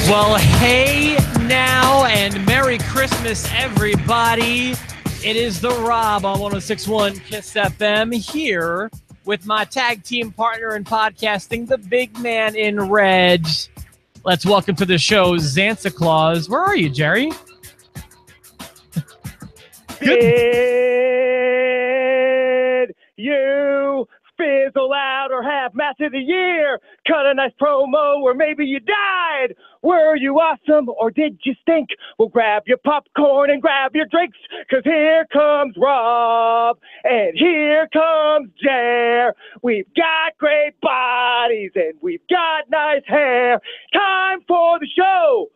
Well, hey now and Merry Christmas, everybody. It is the Rob on 106.1 Kiss FM here with my tag team partner in podcasting, the big man in red. Let's welcome to the show, Santa Claus. Where are you, Jerry? Did you fizzle out or have match of the year? Cut a nice promo or maybe you died. Were you awesome or did you stink? Well, grab your popcorn and grab your drinks, cause here comes Rob and here comes Jer. We've got great bodies and we've got nice hair. Time for the show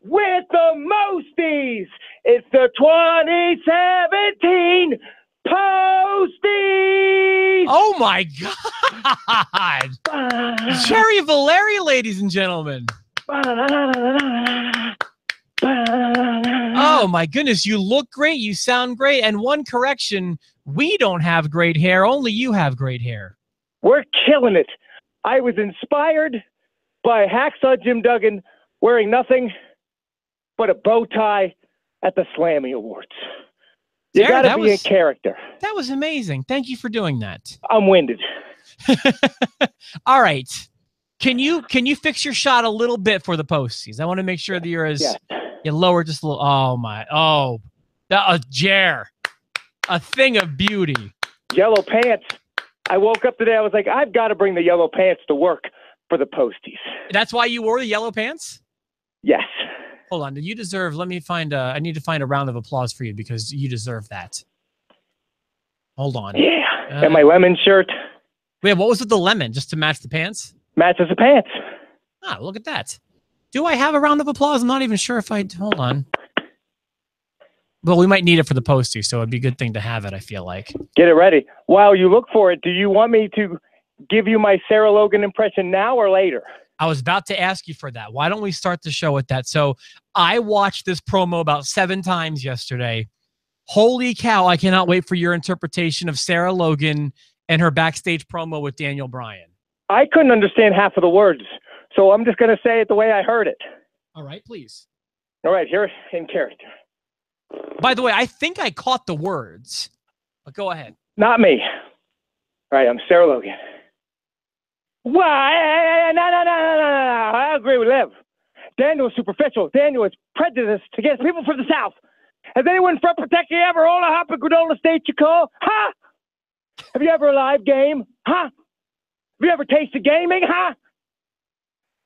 with the Mosties. It's the 2017 Postie. Oh my God. Jerry Valeri, ladies and gentlemen. Oh my goodness, you look great, you sound great, and one correction, we don't have great hair, only you have great hair. We're killing it. I was inspired by Hacksaw Jim Duggan wearing nothing but a bow tie at the Slammy Awards. You gotta be a character. That was amazing. Thank you for doing that. I'm winded. All right. Can you fix your shot a little bit for the Posties? I want to make sure that you're you lower just a little. Oh my. Oh, Jer, a thing of beauty. Yellow pants. I woke up today. I was like, I've got to bring the yellow pants to work for the Posties. That's why you wore the yellow pants? Yes. Hold on. You deserve. Let me find. I need to find a round of applause for you because you deserve that. Hold on. Yeah. And my lemon shirt. Wait, what was with the lemon? Just to match the pants? Matches the pants. Ah, look at that. Do I have a round of applause? I'm not even sure if I... Hold on. Well, we might need it for the Postie, so it'd be a good thing to have it, I feel like. Get it ready. While you look for it, do you want me to give you my Sarah Logan impression now or later? I was about to ask you for that. Why don't we start the show with that? So I watched this promo about 7 times yesterday. Holy cow, I cannot wait for your interpretation of Sarah Logan and her backstage promo with Daniel Bryan. I couldn't understand half of the words, so I'm just going to say it the way I heard it. All right, please. All right, here in character. By the way, I think I caught the words, but go ahead. Not me. All right, I'm Sarah Logan. Why? No. I agree with Liv. Daniel is superficial. Daniel is prejudiced against people from the South. Has anyone from Protect you ever owned a hop and granola state you call? Huh? Have you ever a live game? Huh? Have you ever tasted gaming? Huh?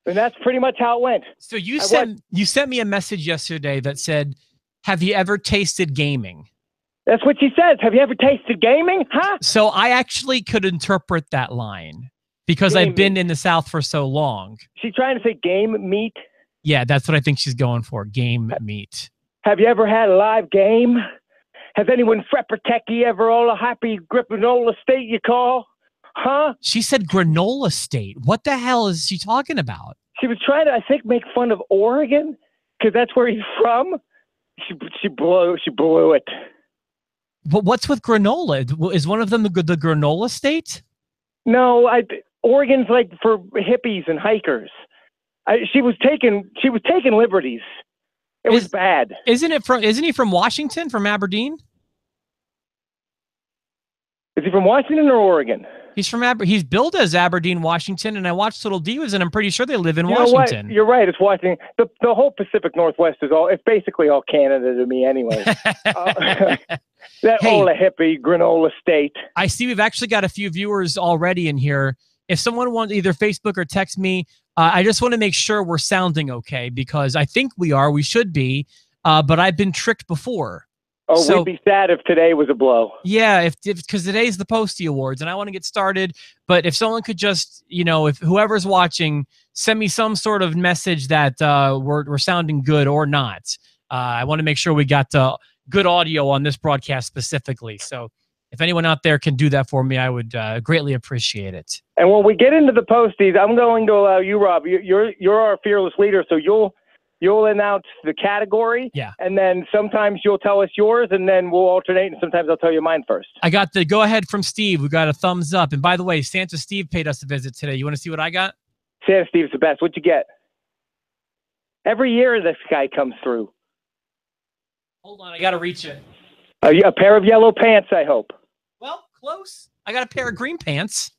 And that's pretty much how it went. So you sent me a message yesterday that said, have you ever tasted gaming? That's what she says. Have you ever tasted gaming? Huh? So I actually could interpret that line because I've been in the South for so long. She's trying to say game meat? Yeah, that's what I think she's going for. Game meat. Have you ever had a live game? Has anyone fret protect you ever all a happy granola state you call? Huh? She said granola state. What the hell is she talking about? She was trying to, I think, make fun of Oregon because that's where he's from. She blew it. But what's with granola? Is one of them the granola state? No, Oregon's like for hippies and hikers. She was taking liberties. It was bad. Isn't he from Washington, from Aberdeen? Is he from Washington or Oregon? He's from he's billed as Aberdeen, Washington, and I watched Little Divas, and I'm pretty sure they live in Washington. Know what? You're right. It's Washington. The whole Pacific Northwest it's basically all Canada to me anyway. All a hippie granola state. I see we've actually got a few viewers already in here. If someone wants either Facebook or text me, I just want to make sure we're sounding okay because I think we are. We should be, but I've been tricked before. Oh, so, we'd be sad if today was a blow. Yeah, because today's the Postie Awards, and I want to get started. But if someone could just, if whoever's watching, send me some sort of message that we're sounding good or not. I want to make sure we got good audio on this broadcast specifically. So if anyone out there can do that for me, I would greatly appreciate it. And when we get into the Posties, I'm going to allow you, Rob. You're our fearless leader, so you'll announce the category. Yeah. And then sometimes you'll tell us yours, and then we'll alternate, and sometimes I'll tell you mine first. I got the go-ahead from Steve. We got a thumbs up. And by the way, Santa Steve paid us a visit today. You want to see what I got? Santa Steve's the best. What'd you get? Every year this guy comes through. Hold on, I gotta reach it. A pair of yellow pants, I hope. Well, close. I got a pair of green pants.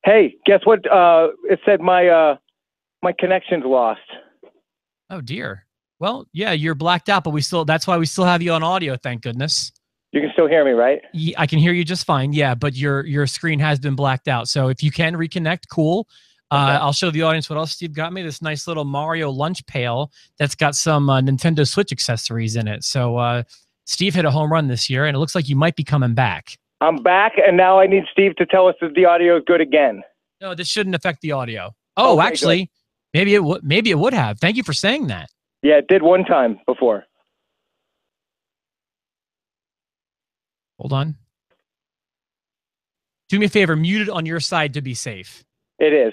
Hey, guess what? It said my connection's lost. Oh dear. Well, yeah, you're blacked out, but that's why we still have you on audio, thank goodness. You can still hear me, right? Yeah, I can hear you just fine. Yeah, but your screen has been blacked out. So if you can reconnect, cool. Okay. I'll show the audience what else Steve got me. This nice little Mario lunch pail that's got some Nintendo Switch accessories in it. So Steve hit a home run this year, and it looks like you might be coming back. I'm back, and now I need Steve to tell us if the audio is good again. No, this shouldn't affect the audio. Oh, okay, actually, maybe it would. Maybe it would have. Thank you for saying that. Yeah, it did one time before. Hold on. Do me a favor, mute it on your side to be safe. It is.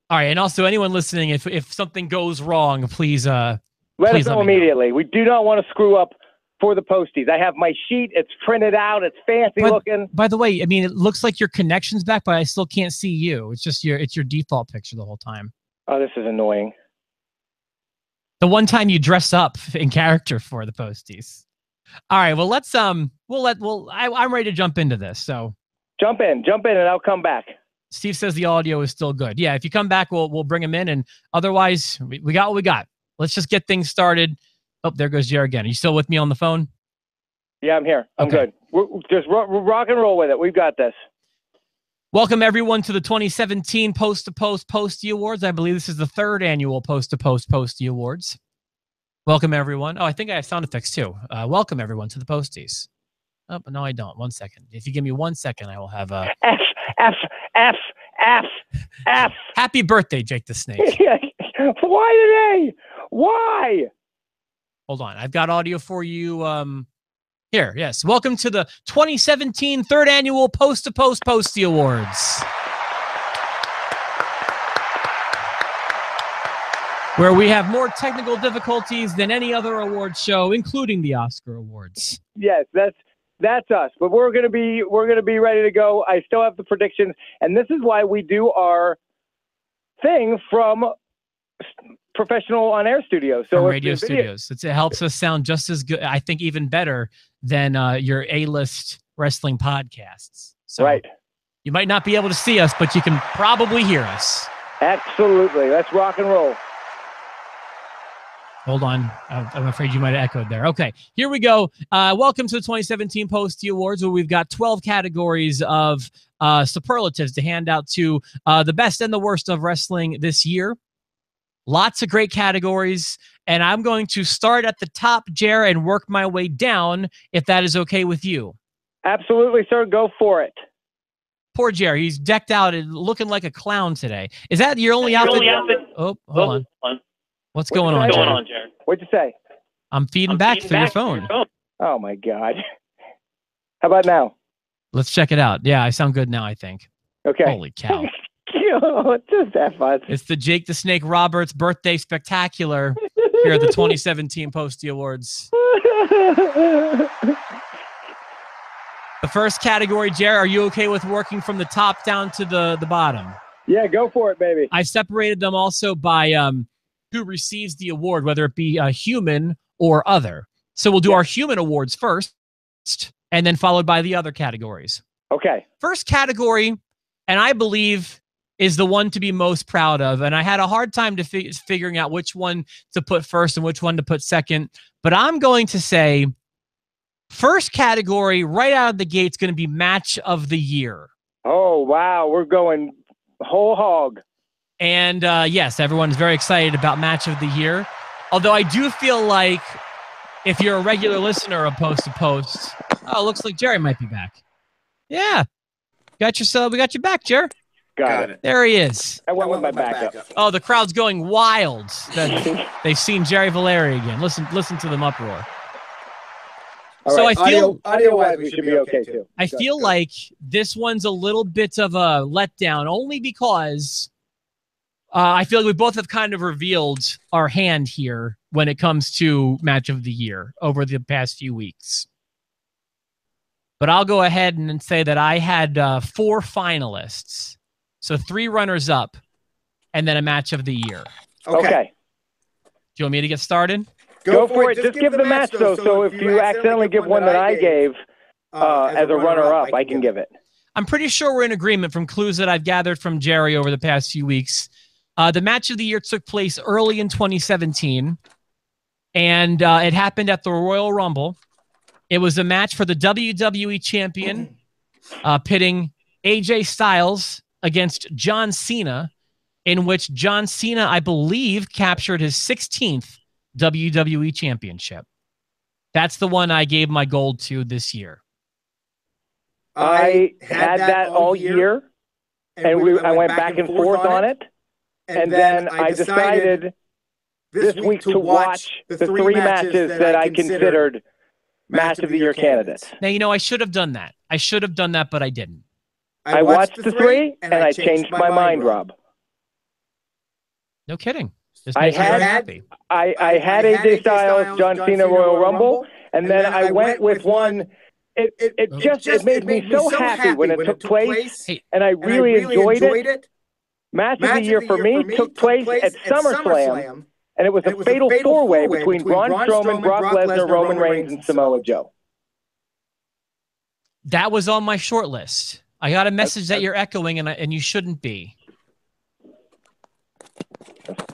All right, and also anyone listening, if something goes wrong, please let us know immediately. We do not want to screw up for the posties. I have my sheet. It's printed out. It's fancy looking. By the way, I mean, it looks like your connection's back, but I still can't see you. It's just your default picture the whole time. Oh, this is annoying. The one time you dress up in character for the posties. All right, well let's I'm ready to jump into this. So jump in, and I'll come back. Steve says the audio is still good. Yeah, if you come back, we'll bring him in, and otherwise we got what we got. Let's just get things started. Oh, there goes Jer again. Are you still with me on the phone? Yeah, I'm here. I'm good. We're just rock and roll with it. We've got this. Welcome, everyone, to the 2017 Post to Post Postie Awards. I believe this is the third annual Post to Post Postie Awards. Welcome, everyone. Oh, I think I have sound effects, too. Welcome, everyone, to the Posties. Oh, no, I don't. 1 second. If you give me 1 second, I will have a... F. Happy birthday, Jake the Snake. Why today? Why? Hold on. I've got audio for you. Here, yes. Welcome to the 2017 third annual Post to Post Postie Awards, where we have more technical difficulties than any other award show, including the Oscar Awards. Yes, that's us. But we're gonna be ready to go. I still have the predictions, and this is why we do our thing from professional on-air studios. So radio studios. It helps us sound just as good, I think even better than your A-list wrestling podcasts. So right. You might not be able to see us, but you can probably hear us. Absolutely. Let's rock and roll. Hold on. I'm afraid you might have echoed there. Okay, here we go. Welcome to the 2017 Postie Awards, where we've got 12 categories of superlatives to hand out to the best and the worst of wrestling this year. Lots of great categories, and I'm going to start at the top, Jer, and work my way down, if that is okay with you. Absolutely, sir. Go for it. Poor Jer. He's decked out and looking like a clown today. Is that your only outfit? Oh, hold on. What's going on, Jer? What'd you say? I'm feeding back through your phone. Oh, my God. How about now? Let's check it out. Yeah, I sound good now, I think. Okay. Holy cow. Just that fun. It's the Jake the Snake Roberts birthday spectacular here at the 2017 Postie Awards. The first category, Jer, are you okay with working from the top down to the bottom? Yeah, go for it, baby. I separated them also by who receives the award, whether it be a human or other. So we'll do our human awards first, and then followed by the other categories. Okay. First category, and I believe is the one to be most proud of. And I had a hard time figuring out which one to put first and which one to put second. But I'm going to say first category right out of the gate is going to be match of the year. Oh, wow. We're going whole hog. And yes, everyone's very excited about match of the year. Although I do feel like if you're a regular listener of Post to Post, oh, it looks like Jerry might be back. Yeah. We got your back, Jer. Got it. There he is. I went with my backup. Oh, the crowd's going wild. They've seen Jerry Valeri again. Listen to them uproar. All right. I feel audio-wise, we should be okay too. I feel like this one's a little bit of a letdown, only because I feel like we both have kind of revealed our hand here when it comes to match of the year over the past few weeks. But I'll go ahead and say that I had 4 finalists. So 3 runners-up, and then a match of the year. Okay. you want me to get started? Go for it. Just give the match, though. So if you accidentally give one that I gave as a runner-up, I can give it. I'm pretty sure we're in agreement from clues that I've gathered from Jerry over the past few weeks. The match of the year took place early in 2017, and it happened at the Royal Rumble. It was a match for the WWE Champion, pitting AJ Styles against John Cena, in which John Cena, I believe, captured his 16th WWE Championship. That's the one I gave my gold to this year. I had that all year, and I went back and forth on it. And then I decided this week to watch the 3 matches that I considered match of the year candidates. Now, you know, I should have done that. I should have done that, but I didn't. I watched the 3, and I changed my mind, Rob. No kidding. I had AJ Styles, John Cena, Royal Rumble, and then I went with one. It made me so happy when it took place, and I really enjoyed it. Match of the year for me took place at SummerSlam, and it was a fatal 4-way between Braun Strowman, Brock Lesnar, Roman Reigns, and Samoa Joe. That was on my short list. I got a message that you're echoing, and you shouldn't be.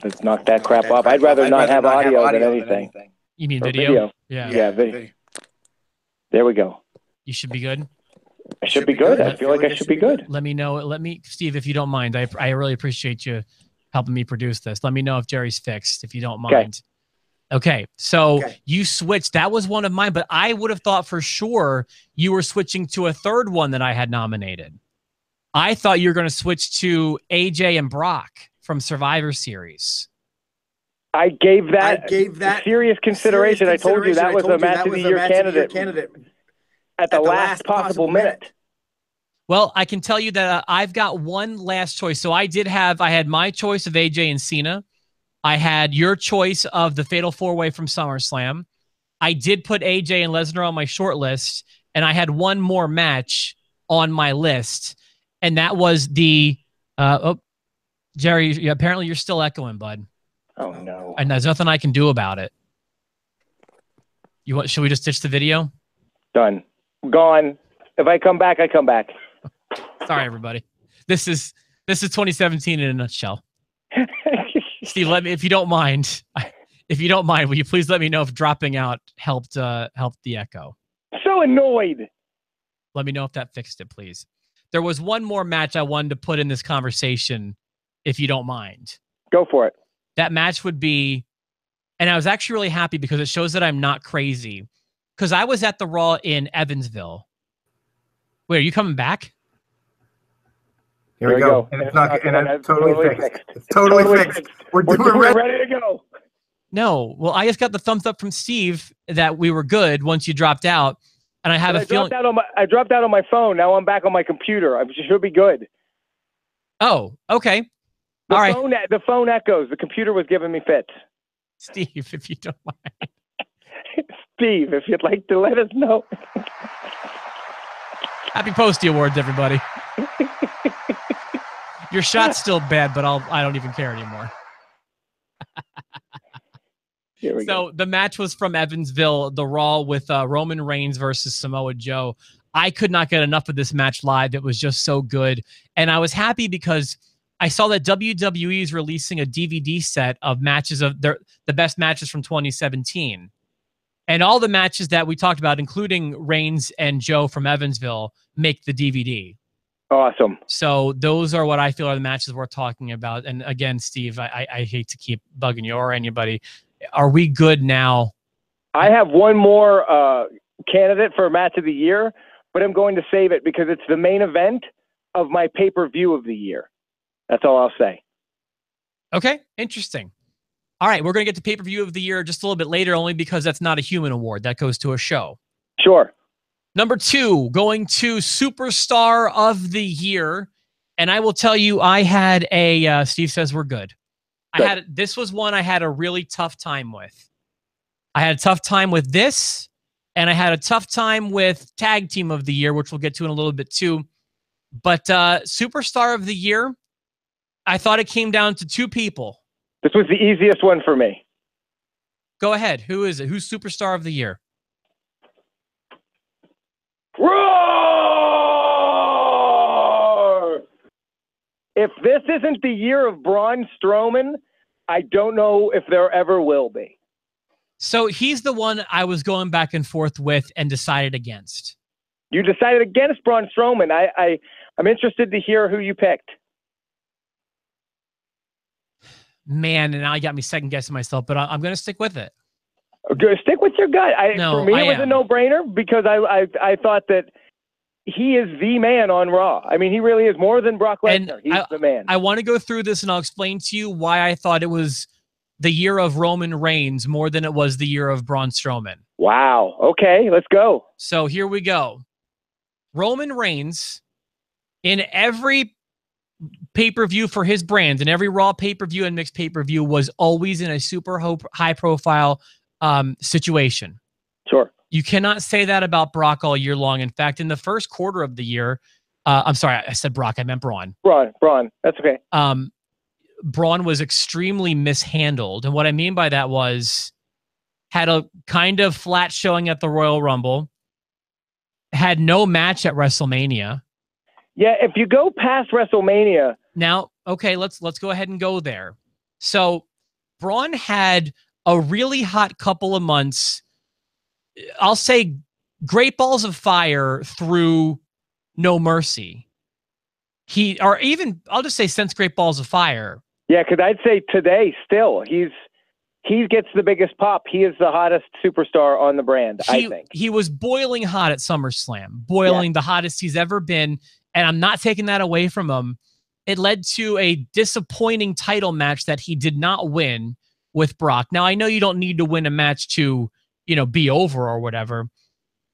Let's knock that crap off. I'd rather not have audio than anything. You mean video? Yeah, video. There we go. You should be good. I should be good. I feel like I should be good. Let me know. Steve, if you don't mind, I really appreciate you helping me produce this. Let me know if Jerry's fixed, if you don't mind. Okay, so you switched. That was one of mine, but I would have thought for sure you were switching to a third one that I had nominated. I thought you were going to switch to AJ and Brock from Survivor Series. I gave that serious consideration. I told you that was a match of the year candidate at the last possible minute. Well, I can tell you that I've got one last choice. So I had my choice of AJ and Cena. I had your choice of the Fatal 4-Way from SummerSlam. I did put AJ and Lesnar on my short list, and I had one more match on my list, and that was the Jerry, apparently you're still echoing, bud. Oh, no. And there's nothing I can do about it. Should we just ditch the video? Done. Gone. If I come back, I come back. Sorry, everybody. This is 2017 in a nutshell. Steve, if you don't mind, will you please let me know if dropping out helped the echo? So annoyed. Let me know if that fixed it, please. There was one more match I wanted to put in this conversation, if you don't mind. Go for it. That match would be, and I was actually really happy because it shows that I'm not crazy, because I was at the Raw in Evansville. Wait, are you coming back? Here we go. And it's not, and it's totally fixed. It's totally fixed. We're ready to go. No. Well, I just got the thumbs up from Steve that we were good once you dropped out. And I have a feeling. I dropped out on my phone. Now I'm back on my computer. I should be good. Oh, okay. All right. The phone echoes. The computer was giving me fits. Steve, if you don't mind. Steve, if you'd like to let us know. Happy Postie Awards, everybody. Your shot's still bad, but I don't even care anymore. Here we go. So the match was from Evansville, the Raw with Roman Reigns versus Samoa Joe. I could not get enough of this match live. It was just so good. And I was happy because I saw that WWE is releasing a DVD set of matches of the best matches from 2017. And all the matches that we talked about, including Reigns and Joe from Evansville, make the DVD. Awesome. So those are what I feel are the matches we're talking about. And again, Steve, I hate to keep bugging you or anybody. Are we good now? I have one more candidate for match of the year, but I'm going to save it because it's the main event of my pay-per-view of the year. That's all I'll say. Okay, interesting. All right, we're going to get to pay-per-view of the year just a little bit later, only because that's not a human award. That goes to a show. Sure. Number 2, going to Superstar of the Year. And I will tell you, I had a, Steve says we're good. This was one I had a really tough time with. I had a tough time with this, and I had a tough time with Tag Team of the Year, which we'll get to in a little bit too. But Superstar of the Year, I thought it came down to 2 people. This was the easiest one for me. Go ahead. Who is it? Who's Superstar of the Year? Roar! If this isn't the year of Braun Strowman, I don't know if there ever will be. So he's the one I was going back and forth with and decided against. You decided against Braun Strowman. I'm interested to hear who you picked. Man, and now you got me second guessing myself, but I'm going to stick with it. Okay, stick with your gut. For me, it was a no-brainer because I thought that he is the man on Raw. I mean, he really is more than Brock Lesnar. He's the man. I want to go through this, and I'll explain to you why I thought it was the year of Roman Reigns more than it was the year of Braun Strowman. Wow. Okay, let's go. So here we go. Roman Reigns, in every pay-per-view for his brand, and every Raw pay-per-view and mixed pay-per-view, was always in a super high-profile situation. Sure. You cannot say that about Brock all year long. In fact, in the first quarter of the year, I'm sorry, I said Brock, I meant Braun. Braun. That's okay. Braun was extremely mishandled. And what I mean by that was had a kind of flat showing at the Royal Rumble, had no match at WrestleMania. Yeah, if you go past WrestleMania. Now, okay, let's go ahead and go there. So Braun had a really hot couple of months. I'll say Great Balls of Fire through No Mercy. I'll just say since Great Balls of Fire. Yeah, because I'd say today still he gets the biggest pop. He is the hottest superstar on the brand, I think. He was boiling hot at SummerSlam, the hottest he's ever been, and I'm not taking that away from him. It led to a disappointing title match that he did not win with Brock. Now, I know you don't need to win a match to, be over or whatever.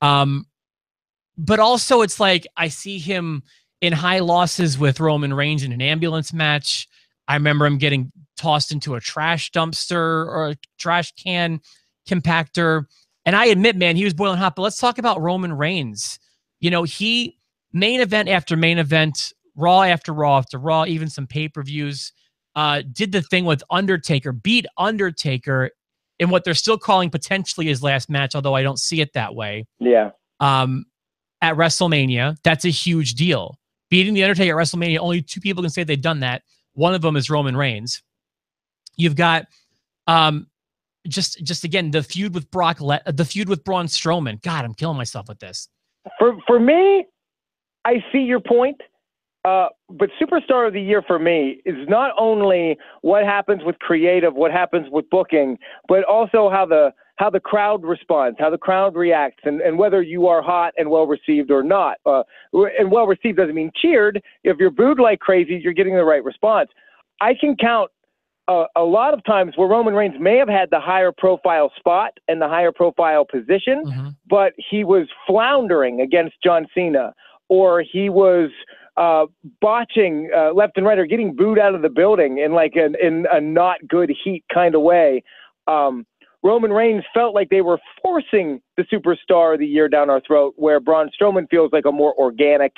But also it's like I see him in high losses with Roman Reigns in an ambulance match. I remember him getting tossed into a trash dumpster or a trash can compactor. And I admit, man, he was boiling hot. But let's talk about Roman Reigns. He main event after main event, Raw after Raw after Raw, even some pay-per-views, did the thing with Undertaker, beat Undertaker in what they're still calling potentially his last match, although I don't see it that way. Yeah. At WrestleMania, that's a huge deal. Beating the Undertaker at WrestleMania, only two people can say they've done that. One of them is Roman Reigns. You've got just again the feud with the feud with Braun Strowman. God, I'm killing myself with this. For me, I see your point. But Superstar of the Year for me is not only what happens with creative, what happens with booking, but also how the crowd responds, how the crowd reacts, and whether you are hot and well received or not. And well received doesn't mean cheered. If you're booed like crazy, you're getting the right response. I can count a lot of times where Roman Reigns may have had the higher profile spot and the higher profile position, but he was floundering against John Cena, or he was botching left and right, or getting booed out of the building in a not good heat kind of way. Roman Reigns felt like they were forcing the Superstar of the Year down our throat, where Braun Strowman feels like a more organic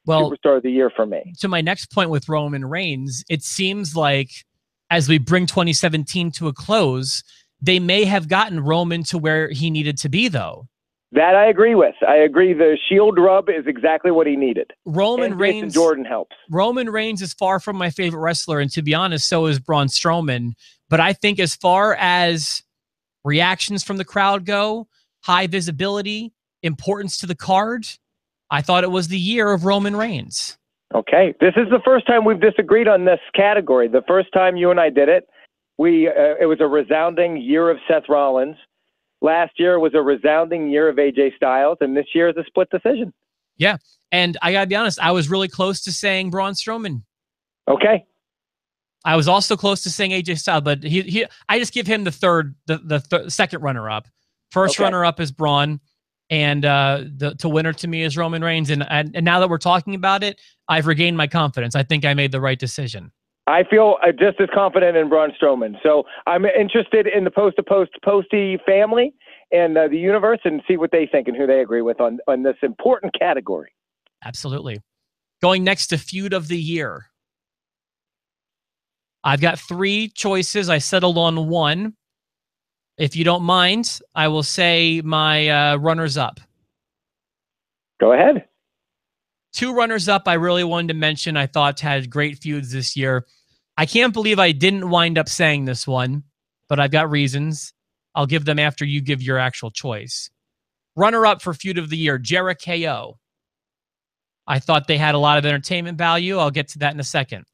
Superstar of the Year for me. To my next point with Roman Reigns, it seems like as we bring 2017 to a close, they may have gotten Roman to where he needed to be, though. That I agree with. I agree. The shield rub is exactly what he needed. Roman Reigns, Jordan helps. Roman Reigns is far from my favorite wrestler, and to be honest, so is Braun Strowman. But I think as far as reactions from the crowd go, high visibility, importance to the card, I thought it was the year of Roman Reigns. Okay. This is the first time we've disagreed on this category. The first time you and I did it, it was a resounding year of Seth Rollins. Last year was a resounding year of AJ Styles, and this year is a split decision. Yeah, and I gotta be honest, I was really close to saying Braun Strowman. Okay. I was also close to saying AJ Styles, but I just give him the second runner-up. First runner-up is Braun, and the winner to me is Roman Reigns. And now that we're talking about it, I've regained my confidence. I think I made the right decision. I feel just as confident in Braun Strowman. So I'm interested in the Postie family and the universe, and see what they think and who they agree with on this important category. Absolutely. Going next to Feud of the Year. I've got three choices. I settled on one. If you don't mind, I will say my runners-up. Go ahead. 2 runners-up I really wanted to mention I thought had great feuds this year. I can't believe I didn't wind up saying this one, but I've got reasons. I'll give them after you give your actual choice. Runner-up for feud of the year, Jericho. I thought they had a lot of entertainment value. I'll get to that in a second.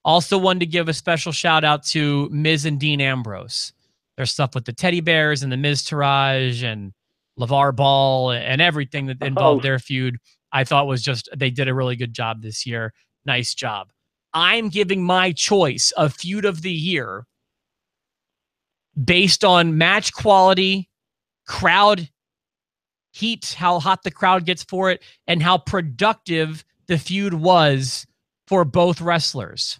Also wanted to give a special shout-out to Miz and Dean Ambrose. Their stuff with the teddy bears and the Miz Taraj and LeVar Ball and everything that involved their feud, I thought was just, they did a really good job this year. Nice job. I'm giving my choice of feud of the year based on match quality, crowd heat, how hot the crowd gets for it, and how productive the feud was for both wrestlers.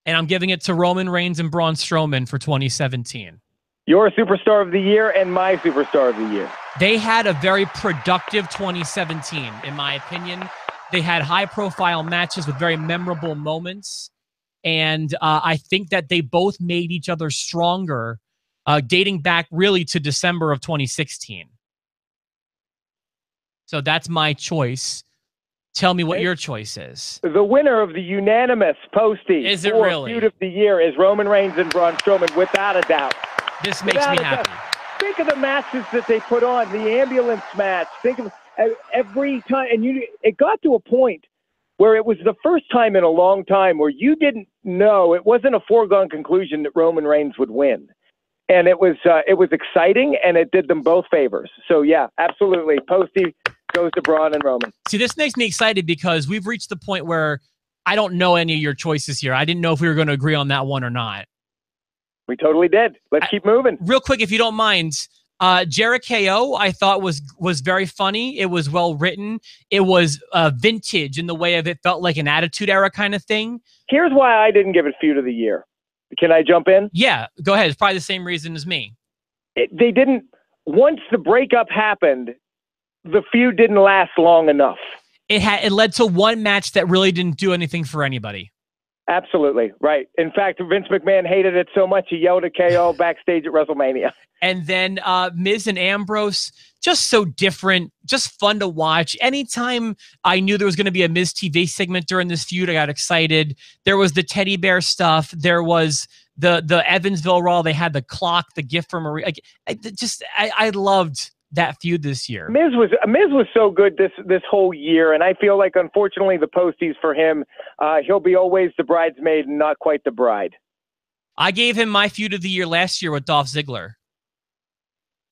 And I'm giving it to Roman Reigns and Braun Strowman for 2017. Your superstar of the year and my superstar of the year. They had a very productive 2017, in my opinion. They had high-profile matches with very memorable moments. And I think that they both made each other stronger, dating back really to December of 2016. So that's my choice. Tell me what your choice is. The winner of the unanimous Postie is it really? Feud of the year is Roman Reigns and Braun Strowman, without a doubt. This makes me happy. Think of the matches that they put on, the ambulance match. Think of every time, and it got to a point where it was the first time in a long time where you didn't know, it wasn't a foregone conclusion that Roman Reigns would win. And it was exciting, and it did them both favors. So, yeah, absolutely. Postie goes to Braun and Roman. See, this makes me excited because we've reached the point where I don't know any of your choices here. I didn't know if we were going to agree on that one or not. We totally did. Let's keep moving. Real quick, if you don't mind, Jericho, I thought was very funny. It was well written. It was vintage in the way of it felt like an Attitude Era kind of thing. Here's why I didn't give it feud of the year. Can I jump in? Yeah, go ahead. It's probably the same reason as me. They didn't. Once the breakup happened, the feud didn't last long enough. It led to one match that really didn't do anything for anybody. Absolutely right. In fact, Vince McMahon hated it so much he yelled at KO backstage at WrestleMania. And then Miz and Ambrose, just so different, just fun to watch. Anytime I knew there was going to be a Miz TV segment during this feud, I got excited. There was the teddy bear stuff. There was the Evansville Raw. They had the clock, the gift from Marie. I loved that feud this year. Miz was so good this whole year, and I feel like unfortunately the Posties for him, he'll be always the bridesmaid and not quite the bride. I gave him my feud of the year last year with Dolph Ziggler.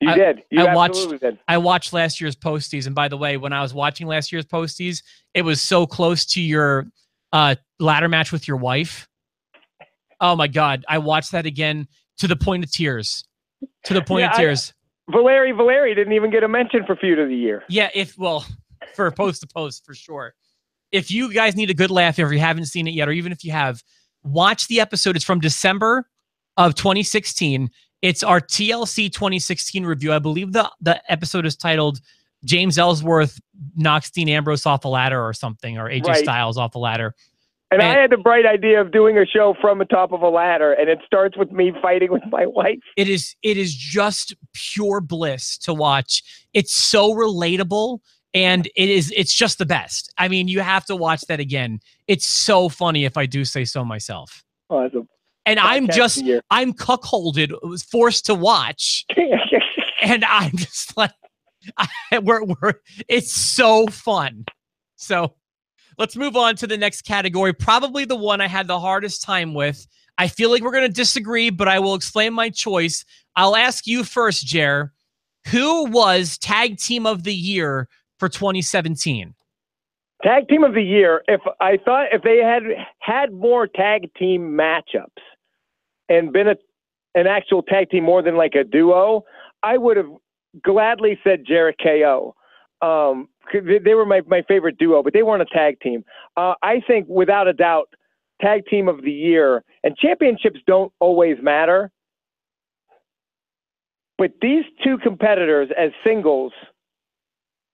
You did. You absolutely did. I watched last year's Posties, and by the way, when I was watching last year's Posties, it was so close to your ladder match with your wife. Oh my God, I watched that again to the point of tears. To the point of tears. Valeri didn't even get a mention for feud of the year. Yeah, for post to post for sure. If you guys need a good laugh, if you haven't seen it yet, or even if you have, watch the episode. It's from December of 2016. It's our TLC 2016 review. I believe the episode is titled James Ellsworth knocks Dean Ambrose off a ladder or something, or AJ Styles off a ladder. And I had the bright idea of doing a show from the top of a ladder, and it starts with me fighting with my wife. It is just pure bliss to watch. It's so relatable, and it's just the best. I mean, you have to watch that again. It's so funny, if I do say so myself. Awesome. And I'm cuckolded, was forced to watch, and I'm just like, it's so fun. So let's move on to the next category, probably the one I had the hardest time with. I feel like we're going to disagree, but I will explain my choice. I'll ask you first, Jer. Who was Tag Team of the Year for 2017? Tag Team of the Year, if they had more tag team matchups and been an actual tag team more than like a duo, I would have gladly said Jericho. They were my favorite duo, but they weren't a tag team. I think, without a doubt, Tag Team of the Year, and championships don't always matter, but these two competitors as singles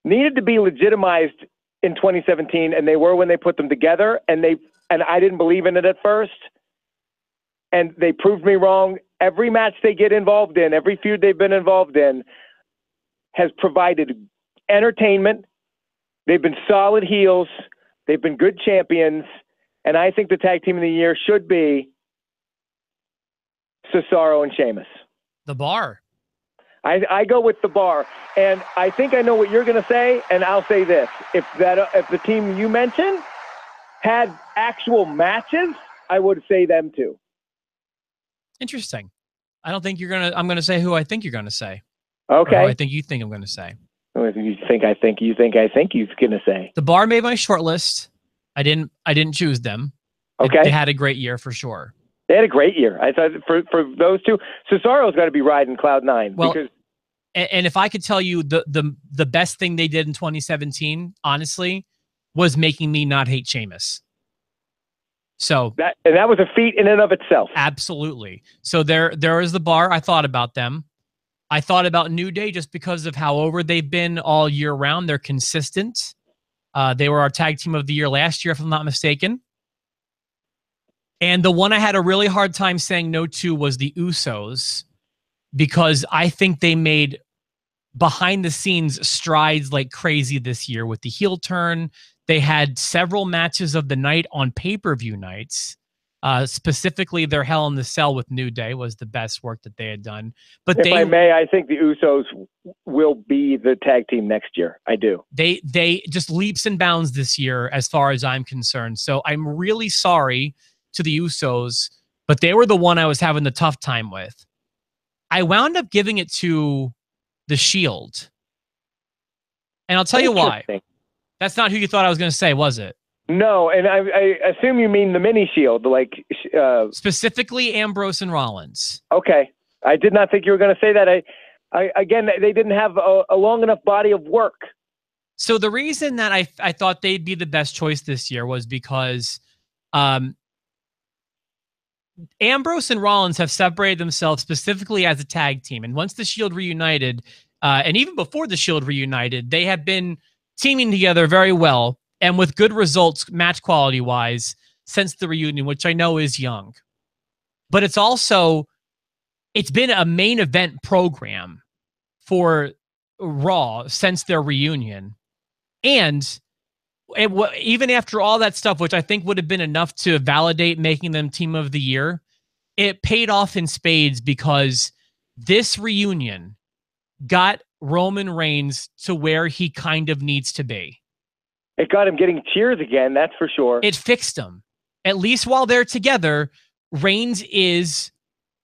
needed to be legitimized in 2017, and they were when they put them together, and I didn't believe in it at first, and they proved me wrong, every match they get involved in, every feud they've been involved in, has provided entertainment. They've been solid heels. They've been good champions. And I think the tag team of the year should be Cesaro and Sheamus. The Bar. I go with the Bar. And I think I know what you're going to say, and I'll say this. If the team you mentioned had actual matches, I would say them too. Interesting. I don't think I'm going to say who I think you're going to say. Okay. Or who I think you think I'm going to say. What do you think you're going to say? The Bar made my short list. I didn't choose them. Okay. They had a great year for sure. They had a great year. I thought for those two, Cesaro's got to be riding cloud nine. Well, because and if I could tell you the best thing they did in 2017, honestly, was making me not hate Sheamus. So that was a feat in and of itself. Absolutely. So there is the Bar. I thought about them. I thought about New Day just because of how over they've been all year round. They're consistent. They were our tag team of the year last year, if I'm not mistaken. And the one I had a really hard time saying no to was the Usos, because I think they made behind the scenes strides like crazy this year with the heel turn. They had several matches of the night on pay-per-view nights. Specifically, their Hell in the Cell with New Day was the best work that they had done. But if I may, I think the Usos will be the tag team next year. I do. They just leaps and bounds this year as far as I'm concerned. So I'm really sorry to the Usos, but they were the one I was having the tough time with. I wound up giving it to the Shield. And I'll tell you why. That's not who you thought I was going to say, was it? No, and I assume you mean the mini Shield, like specifically Ambrose and Rollins. Okay, I did not think you were going to say that. Again, they didn't have a long enough body of work. So the reason that I thought they'd be the best choice this year was because Ambrose and Rollins have separated themselves specifically as a tag team, and once the Shield reunited, and even before the Shield reunited, they have been teaming together very well. And with good results, match quality-wise, since the reunion, which I know is young. But it's been a main event program for Raw since their reunion. And even after all that stuff, which I think would have been enough to validate making them Team of the Year, it paid off in spades because this reunion got Roman Reigns to where he kind of needs to be. It got him getting cheers again, that's for sure. It fixed him. At least while they're together, Reigns is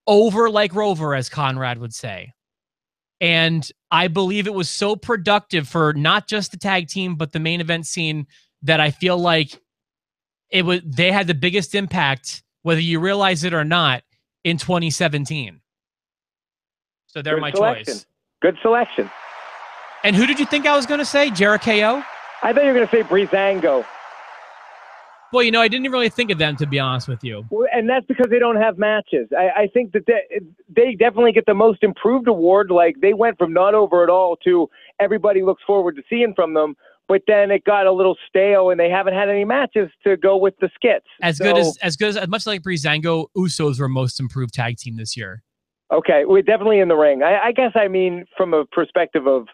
over like Rover, as Conrad would say. And I believe it was so productive for not just the tag team, but the main event scene, that I feel like they had the biggest impact, whether you realize it or not, in 2017. So they're my choice. Good selection. And who did you think I was going to say? Jericho? I thought you were going to say Breezango. Well, I didn't really think of them, to be honest with you. Well, and that's because they don't have matches. I think that they definitely get the most improved award. Like, they went from not over at all to everybody looks forward to seeing from them. But then it got a little stale, and they haven't had any matches to go with the skits. As much like Breezango, Usos were most improved tag team this year. Okay, we're definitely in the ring. I guess I mean from a perspective of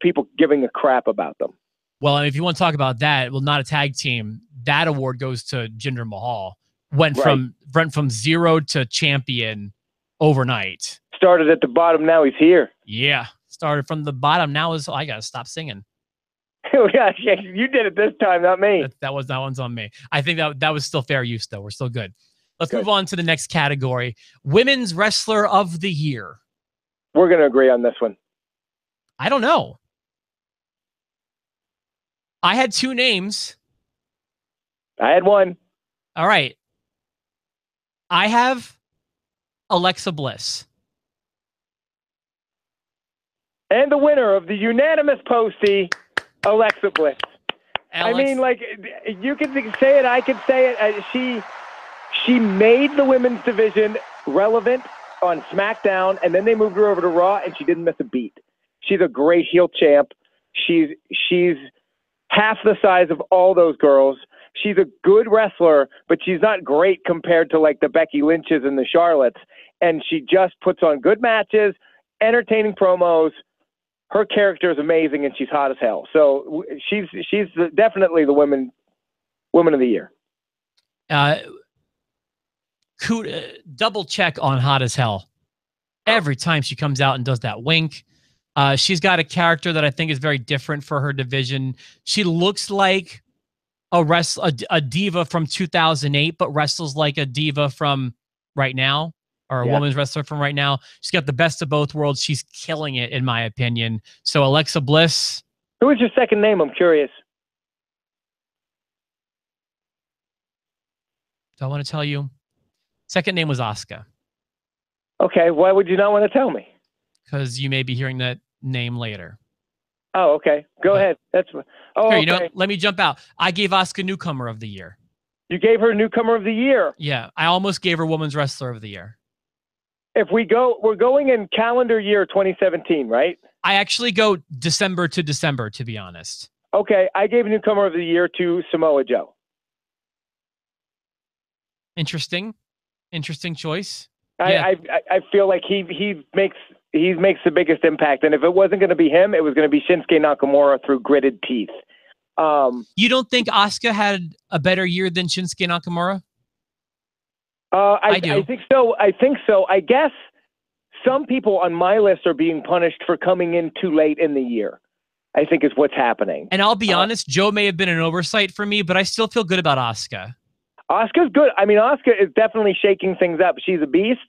people giving a crap about them. Well, if you want to talk about that, well, not a tag team. That award goes to Jinder Mahal. Went from zero to champion overnight. Started at the bottom, now he's here. Yeah, started from the bottom. Now I gotta stop singing. Yeah, you did it this time, not me. That one's on me. I think that was still fair use, though. We're still good. Let's move on to the next category: Women's Wrestler of the Year. We're gonna agree on this one. I don't know. I had two names. I had one. All right. I have Alexa Bliss. And the winner of the unanimous Postie, Alexa Bliss. I mean, like, you can say it, I could say it. She made the women's division relevant on SmackDown, and then they moved her over to Raw, and she didn't miss a beat. She's a great heel champ. She's half the size of all those girls. She's a good wrestler, but she's not great compared to like the Becky Lynches and the Charlottes. and she just puts on good matches, entertaining promos. Her character is amazing, and she's hot as hell. So she's definitely the woman of the year. Double check on hot as hell. Every time she comes out and does that wink, she's got a character that I think is very different for her division. She looks like a diva from 2008, but wrestles like a diva from right now, or a women's wrestler from right now. She's got the best of both worlds. She's killing it, in my opinion. So Alexa Bliss. Who is your second name? I'm curious. Do I want to tell you? Second name was Asuka. Okay, why would you not want to tell me? Because you may be hearing that name later. Oh, okay. Go ahead. That's Here, okay. you know, let me jump out. I gave Asuka Newcomer of the Year. You gave her Newcomer of the Year. Yeah, I almost gave her Women's Wrestler of the Year. If we're going in calendar year 2017, right? I actually go December to December, to be honest. Okay, I gave Newcomer of the Year to Samoa Joe. Interesting choice. I feel like he makes the biggest impact, and if it wasn't going to be him, it was going to be Shinsuke Nakamura through gritted teeth. You don't think Asuka had a better year than Shinsuke Nakamura? I do. I think so. I guess some people on my list are being punished for coming in too late in the year, I think is what's happening. And I'll be honest, Joe may have been an oversight for me, but I still feel good about Asuka. Asuka's good. I mean, Asuka is definitely shaking things up. She's a beast,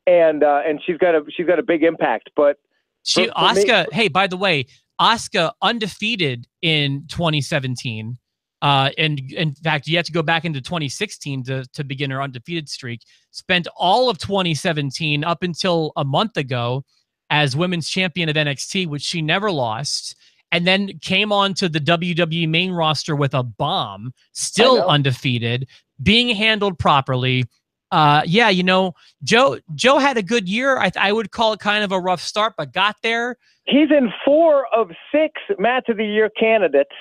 and she's got a big impact. But Asuka, hey, by the way, Asuka undefeated in 2017. And in fact, you have to go back into 2016 to begin her undefeated streak. Spent all of 2017 up until a month ago as women's champion of NXT, which she never lost. And then came on to the WWE main roster with a bomb, still undefeated, being handled properly. Yeah, you know, Joe had a good year. I would call it kind of a rough start, but got there. He's in 4 of 6 Match of the Year candidates.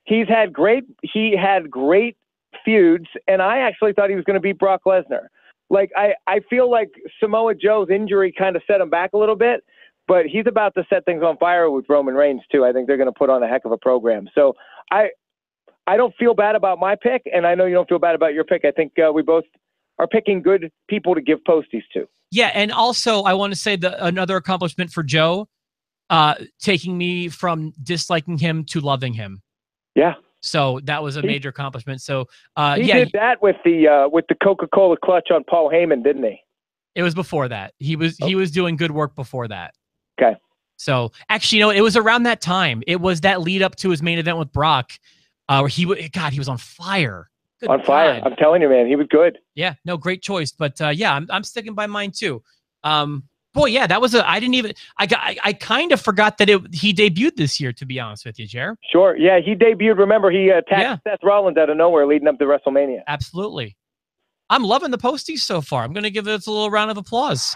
He had great feuds, and I actually thought he was going to beat Brock Lesnar. Like I feel like Samoa Joe's injury kind of set him back a little bit, but he's about to set things on fire with Roman Reigns too. I think they're going to put on a heck of a program. So I don't feel bad about my pick, and I know you don't feel bad about your pick. I think we both are picking good people to give posties to. Yeah, and also I want to say another accomplishment for Joe, taking me from disliking him to loving him. Yeah. So that was a major accomplishment. So he did that with the Coca-Cola clutch on Paul Heyman, didn't he? It was before that. He was doing good work before that. Okay. So actually, you know, it was around that time. It was that lead up to his main event with Brock, where he was on fire. Good on fire. I'm telling you, man, he was good. Yeah, no, great choice. But yeah, I'm sticking by mine too. Boy, yeah, that was I kind of forgot that he debuted this year, to be honest with you, Jer. Sure. Yeah, he debuted. Remember, he attacked Seth Rollins out of nowhere leading up to WrestleMania. Absolutely. I'm loving the posties so far. I'm going to give it a little round of applause.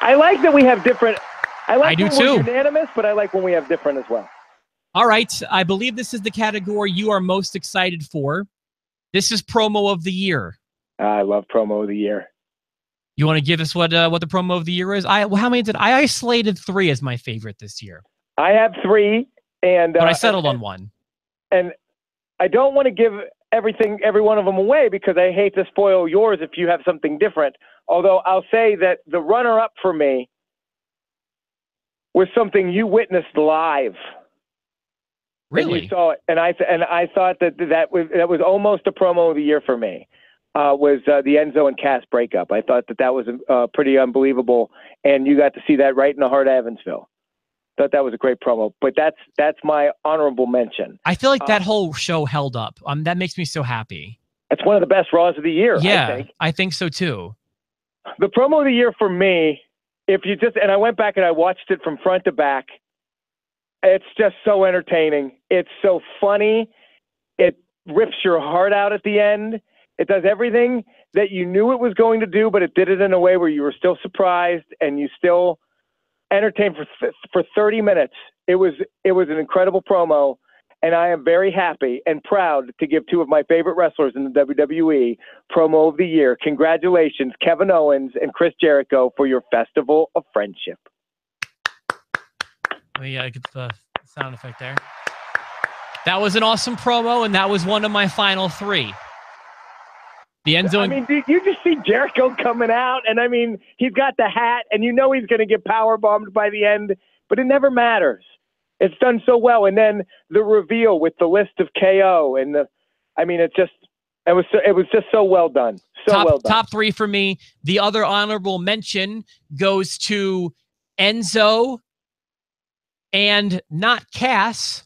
I like that we have different. I do when too. We're unanimous, but I like when we have different as well. All right. I believe this is the category you are most excited for. This is promo of the year. I love promo of the year. You want to give us what the promo of the year is? How many did I isolated 3 as my favorite this year? I have 3, but I settled on 1. And I don't want to give every one of them away because I hate to spoil yours if you have something different. Although I'll say that the runner-up for me was something you witnessed live. Really? And you saw it, and I thought that was almost a promo of the year for me. Was the Enzo and Cass breakup. I thought that was pretty unbelievable, and you got to see that right in the heart of Evansville. Thought that was a great promo, but that's my honorable mention. I feel like that whole show held up. That makes me so happy. It's one of the best Raws of the year. Yeah, I think so too. The promo of the year for me, and I went back and I watched it from front to back. It's just so entertaining. It's so funny. It rips your heart out at the end. It does everything that you knew it was going to do, but it did it in a way where you were still surprised and you still entertained for 30 minutes. It was an incredible promo, and I am very happy and proud to give two of my favorite wrestlers in the WWE promo of the year. Congratulations, Kevin Owens and Chris Jericho, for your Festival of Friendship. Oh, yeah, I get the sound effect there. That was an awesome promo, and that was one of my final three. The end zone. I mean, you just see Jericho coming out, and I mean, he's got the hat, and you know he's going to get power bombed by the end, but it never matters. It's done so well, and then the reveal with the list of KO, and it was just so well done. Well done. Top three for me. The other honorable mention goes to Enzo, and not Cass,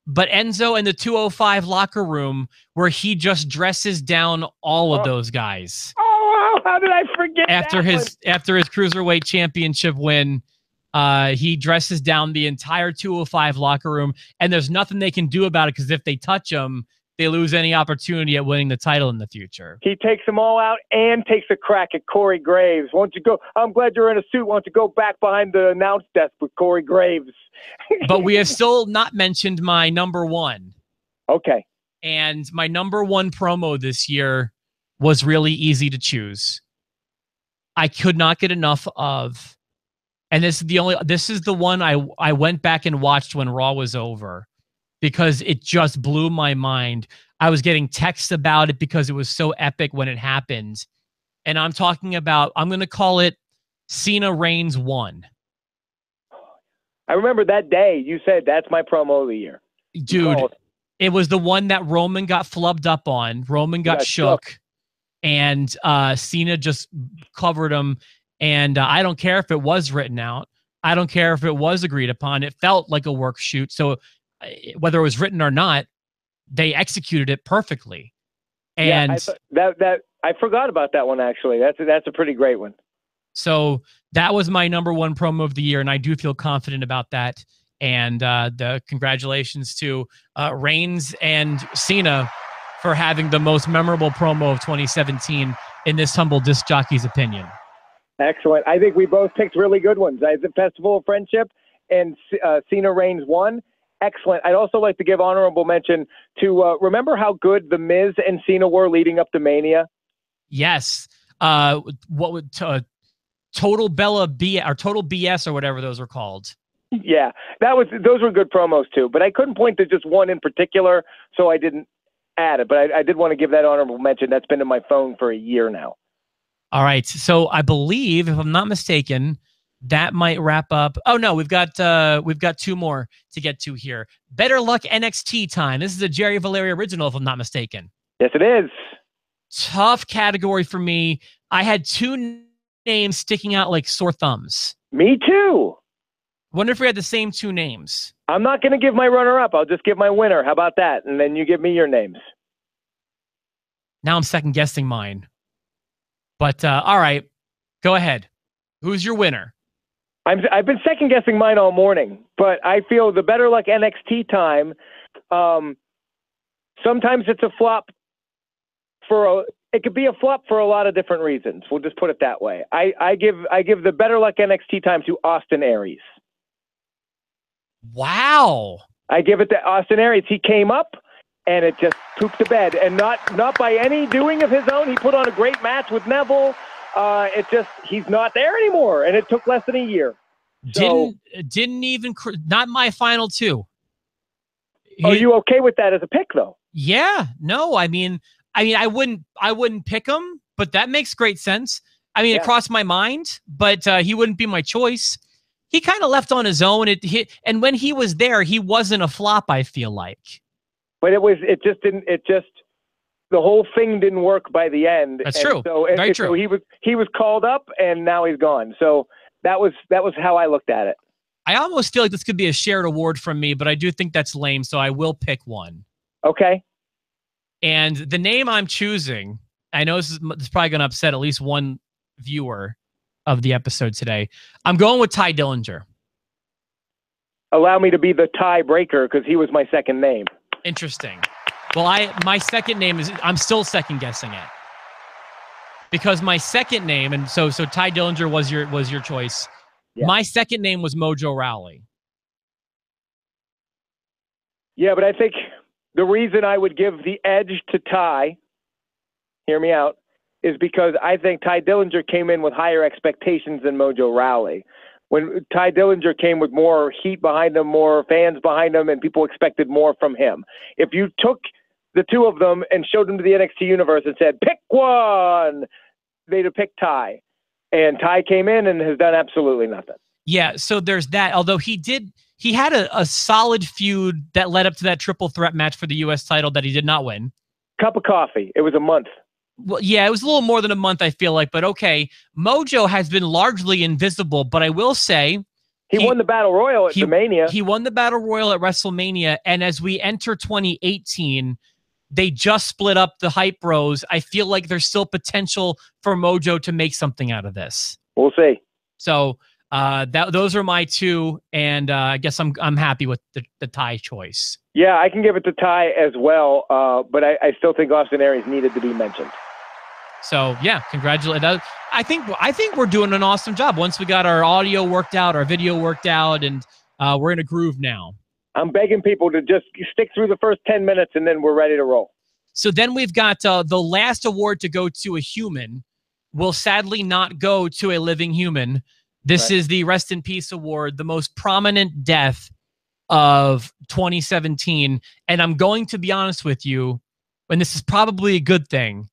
but Enzo in the 205 locker room, where he just dresses down all of those guys. Oh, how did I forget after his Cruiserweight Championship win? He dresses down the entire 205 locker room, and there's nothing they can do about it, because if they touch him, they lose any opportunity at winning the title in the future. He takes them all out and takes a crack at Corey Graves. Why don't you go? I'm glad you're in a suit. Why don't you go back behind the announce desk with Corey Graves? But we have still not mentioned my number one. Okay. And my number one promo this year was really easy to choose. I could not get enough of, and this is the one I went back and watched when Raw was over, because it just blew my mind. I was getting texts about it because it was so epic when it happened. And I'm talking about, I'm going to call it Cena Reigns 1. I remember that day you said that's my promo of the year. Dude, it was the one that Roman got flubbed up on. Roman got shook. And Cena just covered him. And I don't care if it was written out. I don't care if it was agreed upon. It felt like a work shoot. So whether it was written or not, they executed it perfectly. And I forgot about that one, actually. That's a pretty great one. So that was my number one promo of the year, and I do feel confident about that. And the congratulations to Reigns and Cena for having the most memorable promo of 2017 in this humble disc jockey's opinion. Excellent. I think we both picked really good ones. The Festival of Friendship and Cena Reigns 1. Excellent. I'd also like to give honorable mention to remember how good The Miz and Cena were leading up to Mania? Yes. What would Total Bella B or Total BS or whatever those were called. Yeah, those were good promos too. But I couldn't point to just one in particular, so I didn't add it. But I did want to give that honorable mention. That's been in my phone for a year now. All right. So I believe, if I'm not mistaken, that might wrap up. Oh no, we've got two more to get to here. Better Luck NXT time. This is a Jerry Valeria original, if I'm not mistaken. Yes, it is. Tough category for me. I had two names sticking out like sore thumbs. Me too. Wonder if we had the same two names. I'm not going to give my runner-up. I'll just give my winner. How about that? And then you give me your names. Now I'm second guessing mine. But all right, go ahead. Who's your winner? I've been second guessing mine all morning, but I feel the Better Luck NXT time. Sometimes it's a flop it could be a flop for a lot of different reasons. We'll just put it that way. I give the Better Luck NXT time to Austin Aries. Wow. I give it to Austin Aries. He came up and it just pooped the bed, and not by any doing of his own. He put on a great match with Neville. He's not there anymore, and it took less than a year. So, didn't even not my final two. Are you okay with that as a pick though? Yeah, no, I mean, I wouldn't pick him, but that makes great sense. I mean, it crossed my mind, but he wouldn't be my choice. He kind of left on his own. And when he was there, he wasn't a flop, I feel like. But the whole thing didn't work by the end. That's true. Very true. So he was called up, and now he's gone. So that was how I looked at it. I almost feel like this could be a shared award from me, but I do think that's lame, so I will pick one. Okay. And the name I'm choosing, I know this is probably going to upset at least one viewer of the episode today. I'm going with Ty Dillinger. Allow me to be the tiebreaker because he was my second name. Interesting. Well, my second name is, I'm still second guessing it. Because my second name, and so Ty Dillinger was your choice. Yeah. My second name was Mojo Rawley. Yeah, but I think the reason I would give the edge to Ty, hear me out, is because I think Ty Dillinger came in with higher expectations than Mojo Rawley. When Ty Dillinger came with more heat behind him, more fans behind him, and people expected more from him. If you took the two of them and showed them to the NXT universe and said, pick one, they'd have picked Ty. And Ty came in and has done absolutely nothing. Yeah, so there's that. Although he had a solid feud that led up to that triple threat match for the U.S. title that he did not win. Cup of coffee. It was a month. Well, yeah, it was a little more than a month, I feel like. But okay, Mojo has been largely invisible, but I will say he won the Battle Royal at Mania. He won the Battle Royal at WrestleMania, and as we enter 2018, they just split up the Hype Bros. I feel like there's still potential for Mojo to make something out of this. We'll see. So those are my two, and I guess I'm happy with the Ty choice. Yeah, I can give it to Ty as well, but I still think Austin Aries needed to be mentioned. So yeah, congratulations. I think we're doing an awesome job. Once we got our audio worked out, our video worked out, and we're in a groove now. I'm begging people to just stick through the first 10 minutes, and then we're ready to roll. So then we've got the last award to go to a human. Will sadly not go to a living human. This is the Rest in Peace Award, the most prominent death of 2017. And I'm going to be honest with you, and this is probably a good thing,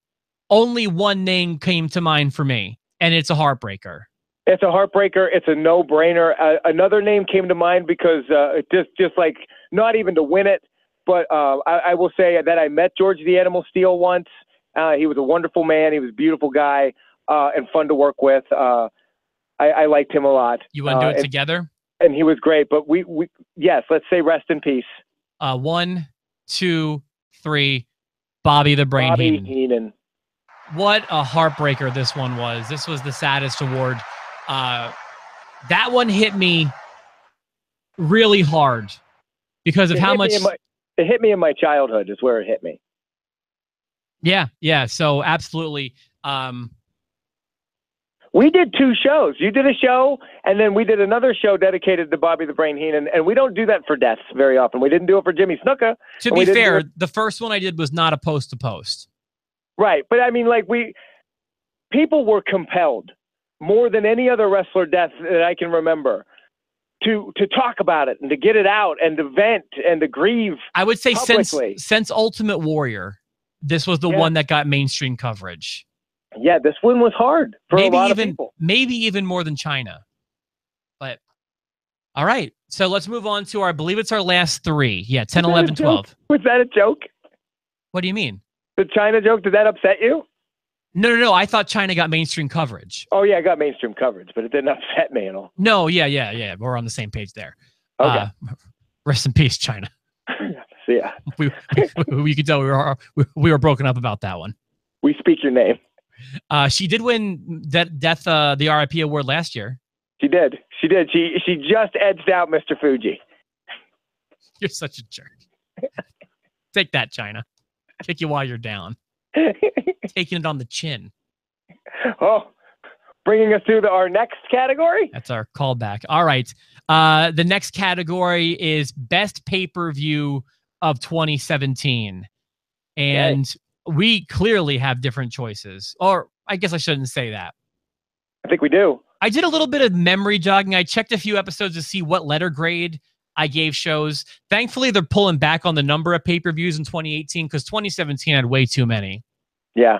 only one name came to mind for me, and it's a heartbreaker. It's a heartbreaker. It's a no-brainer. Another name came to mind because just like not even to win it, but I will say that I met George the Animal Steel once. He was a wonderful man. He was a beautiful guy and fun to work with. I liked him a lot. You want to do it together? And he was great. But yes, let's say rest in peace. 1, 2, 3. Bobby the Brain Heenan. What a heartbreaker this one was. This was the saddest award. That one hit me really hard because of how much it hit me in my childhood is where it hit me. Yeah. So absolutely. We did 2 shows. You did a show, and then we did another show dedicated to Bobby the Brain Heenan, and we don't do that for deaths very often. We didn't do it for Jimmy Snuka. To be fair, the first one I did was not a post-to-post. Right, but I mean, like people were compelled more than any other wrestler death that I can remember to talk about it and to get it out and to vent and to grieve. I would say publicly. since Ultimate Warrior, this was the one that got mainstream coverage. Yeah, this one was hard for a lot of people. Maybe even more than China. But all right, so let's move on to I believe it's our last 3. Yeah, 10, 11, 12. Was that a joke? What do you mean? The China joke, did that upset you? No. I thought China got mainstream coverage. Oh, yeah, it got mainstream coverage, but it didn't upset me at all. No, yeah. We're on the same page there. Okay. Rest in peace, China. Yeah. You could tell we were broken up about that one. We speak your name. She did win the RIP award last year. She did. She just edged out Mr. Fuji. You're such a jerk. Take that, China. Kick you while you're down. Taking it on the chin. Oh, bringing us to our next category? That's our callback. All right. The next category is Best Pay-Per-View of 2017. And we clearly have different choices. Or I guess I shouldn't say that. I think we do. I did a little bit of memory jogging. I checked a few episodes to see what letter grade I gave shows. Thankfully, they're pulling back on the number of pay-per-views in 2018 because 2017 had way too many. Yeah.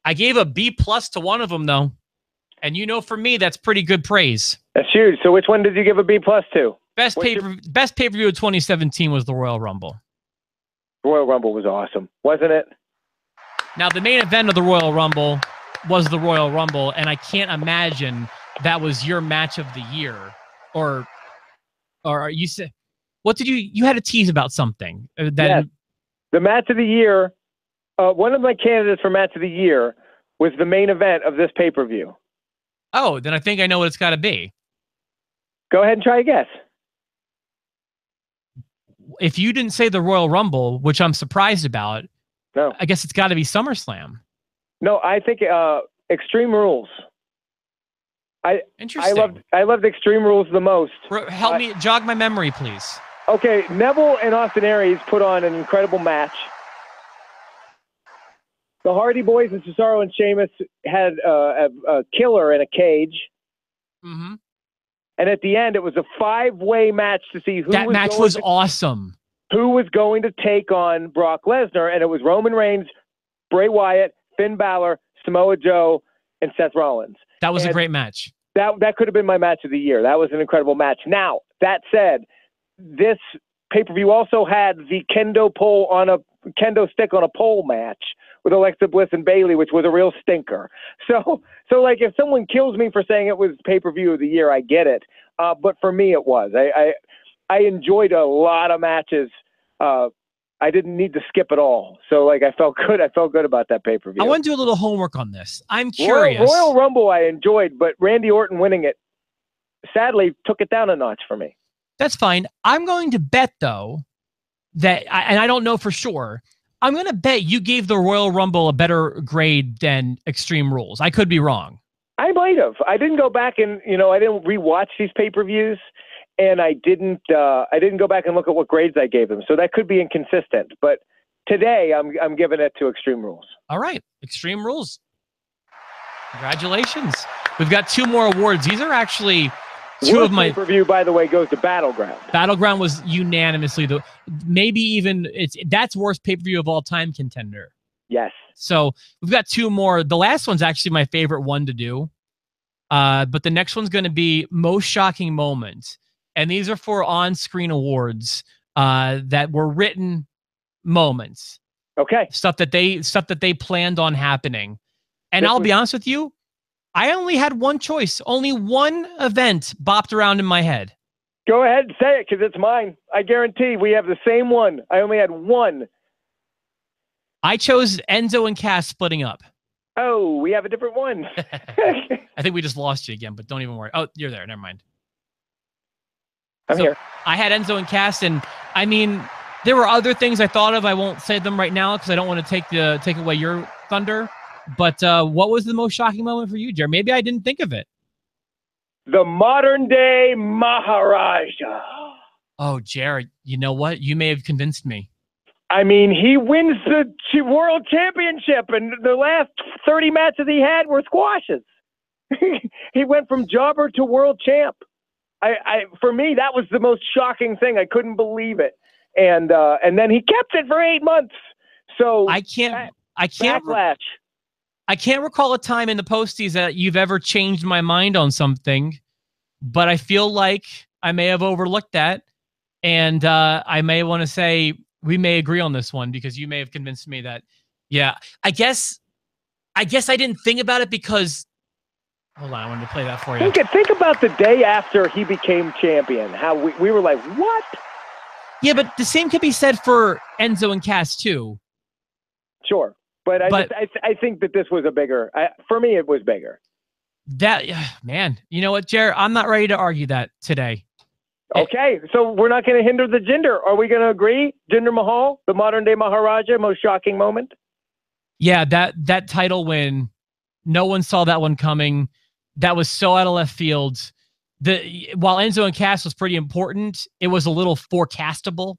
I gave a B+ to one of them, though. And for me, that's pretty good praise. That's huge. So which one did you give a B+ to? Best pay-per-view of 2017 was the Royal Rumble. The Royal Rumble was awesome, wasn't it? Now, the main event of the Royal Rumble was the Royal Rumble, and I can't imagine that was your match of the year. Or you said, what did you had a tease about something? The match of the year, one of my candidates for match of the year was the main event of this pay-per-view. Oh, then I think I know what it's got to be. Go ahead and try a guess. If you didn't say the Royal Rumble, which I'm surprised about, no, I guess it's got to be SummerSlam. No, I think Extreme Rules. Interesting. I loved Extreme Rules the most. Help me jog my memory, please. Okay, Neville and Austin Aries put on an incredible match. The Hardy Boys and Cesaro and Sheamus had a killer in a cage. Mm-hmm. And at the end, it was a 5-way match to see who that match was awesome. Who was going to take on Brock Lesnar, and it was Roman Reigns, Bray Wyatt, Finn Balor, Samoa Joe, and Seth Rollins. That was a great match. That could have been my match of the year. That was an incredible match. Now, that said, this pay-per-view also had the kendo stick on a pole match with Alexa Bliss and Bayley, which was a real stinker. So like, if someone kills me for saying it was pay-per-view of the year, I get it. But for me, it was. I enjoyed a lot of matches. I didn't need to skip at all. So, like, I felt good. I felt good about that pay-per-view. I want to do a little homework on this. I'm curious. Royal Rumble I enjoyed, but Randy Orton winning it, sadly, took it down a notch for me. That's fine. I'm going to bet, though, that, and I don't know for sure, I'm going to bet you gave the Royal Rumble a better grade than Extreme Rules. I could be wrong. I might have. I didn't go back and, I didn't rewatch these pay-per-views, and I didn't go back and look at what grades I gave them. So that could be inconsistent. But today, I'm giving it to Extreme Rules. All right. Extreme Rules. Congratulations. We've got 2 more awards. These are actually... Two of my pay-per-view, by the way, goes to Battleground. Battleground was unanimously that's worst pay-per-view of all time contender. Yes. So we've got 2 more. The last one's actually my favorite one to do. But the next one's going to be most shocking moment, and these are for on-screen awards that were written moments. Okay. Stuff that they planned on happening. And I'll be honest with you. I only had one choice. Only one event bopped around in my head. Go ahead and say it, because it's mine. I guarantee we have the same one. I only had one. I chose Enzo and Cass splitting up. Oh, we have a different one. I think we just lost you again, but don't even worry. Oh, you're there. Never mind. I'm here. I had Enzo and Cass, and I mean, there were other things I thought of. I won't say them right now because I don't want to take away your thunder. But what was the most shocking moment for you, Jared? Maybe I didn't think of it. The modern day Maharaja. Oh, Jared, you know what? You may have convinced me. I mean, he wins the world championship, and the last 30 matches he had were squashes. He went from jobber to world champ. For me, that was the most shocking thing. I couldn't believe it. And then he kept it for 8 months. So I can't backlash. I can't recall a time in the posties that you've ever changed my mind on something, but I feel like I may have overlooked that, and I may want to say we may agree on this one because you may have convinced me that, yeah. I guess I didn't think about it because, hold on, I wanted to play that for you. Think about the day after he became champion, how we were like, what? Yeah, but the same could be said for Enzo and Cass too. Sure. But I think that this was a bigger, for me, it was bigger. Man, you know what, Jared? I'm not ready to argue that today. Okay, so we're not going to hinder the Jinder. Are we going to agree? Jinder Mahal, the modern day Maharaja, most shocking moment? Yeah, that title win, no one saw that one coming. That was so out of left field. While Enzo and Cass was pretty important, it was a little forecastable.